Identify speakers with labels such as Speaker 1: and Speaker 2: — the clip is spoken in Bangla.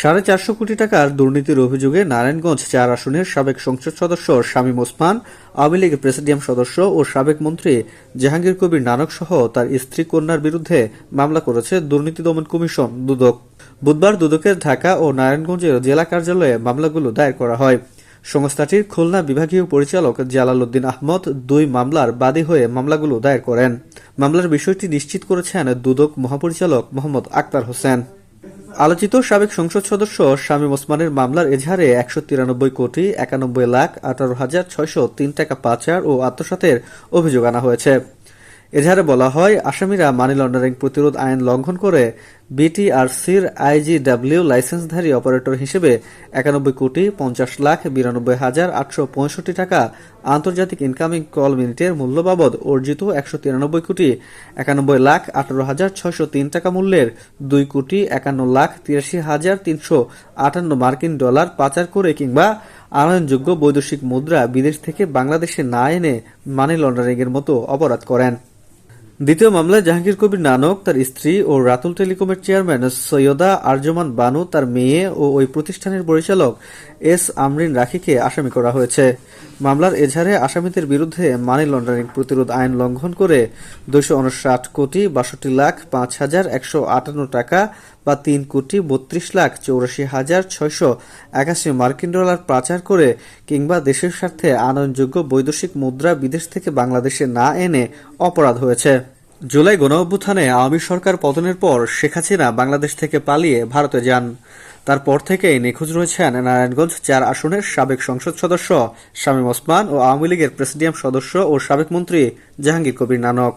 Speaker 1: 450 কোটি টাকার দুর্নীতির অভিযোগে নারায়ণগঞ্জ 4 আসনের সাবেক সংসদ সদস্য শামীম ওসমান, আওয়ামী লীগের প্রেসিডিয়াম সদস্য ও সাবেক মন্ত্রী জাহাঙ্গীর কবির নানক সহ তার স্ত্রী কন্যার বিরুদ্ধে মামলা করেছে দুর্নীতি দমন কমিশন দুদক। বুধবার দুদকের ঢাকা ও নারায়ণগঞ্জের জেলা কার্যালয়ে মামলাগুলো দায়ের করা হয়। সংস্থাটির খুলনা বিভাগীয় পরিচালক জালাল উদ্দিন আহমদ 2 মামলার বাদী হয়ে মামলাগুলো দায়ের করেন। মামলার বিষয়টি নিশ্চিত করেছেন দুদক মহাপরিচালক মোহাম্মদ আক্তার হোসেন। আলোচিত সাবেক সংসদ সদস্য শামীম ওসমানের মামলার এজাহারে 193,91,18,603 টাকা পাচার ও আত্মসাতের অভিযোগ আনা হয়েছে। এজাহারে বলা হয়, আসামিরা মানি লন্ডারিং প্রতিরোধ আইন লঙ্ঘন করে বিটিআরসির আইজিডব্লিউ লাইসেন্সধারী অপারেটর হিসেবে 91,50,92,865 টাকা আন্তর্জাতিক ইনকামিং কল মিনিটের মূল্য বাবদ অর্জিত 193,91,18,603 টাকা মূল্যের 2,51,83,358 মার্কিন ডলার পাচার করে কিংবা আনয়নযোগ্য বৈদেশিক মুদ্রা বিদেশ থেকে বাংলাদেশে না এনে মানি লন্ডারিংয়ের মতো অপরাধ করেন। দ্বিতীয় মামলায় জাহাঙ্গীর কবির নানক, তার স্ত্রী ও রাতুল টেলিকমের চেয়ারম্যান সৈয়দা আরজমান বানু, তার মেয়ে ও ওই প্রতিষ্ঠানের পরিচালক এস আমরিন রাখিকে আসামি করা হয়েছে। মামলার এজাহারে আসামিদের বিরুদ্ধে মানি লন্ডারিং প্রতিরোধ আইন লঙ্ঘন করে 259,65,5,158 টাকা বা 3,32,84,681 মার্কিন ডলার পাচার করে কিংবা দেশের স্বার্থে আনয়নযোগ্য বৈদেশিক মুদ্রা বিদেশ থেকে বাংলাদেশে না এনে অপরাধ হয়েছে। জুলাই গণঅভ্যুত্থানে আওয়ামী সরকার পতনের পর শেখ হাসিনা বাংলাদেশ থেকে পালিয়ে ভারতে যান। তারপর থেকেই নিখোঁজ রয়েছেন নারায়ণগঞ্জ 4 আসনের সাবেক সংসদ সদস্য শামীম ওসমান ও আওয়ামী লীগের প্রেসিডিয়াম সদস্য ও সাবেক মন্ত্রী জাহাঙ্গীর কবির নানক।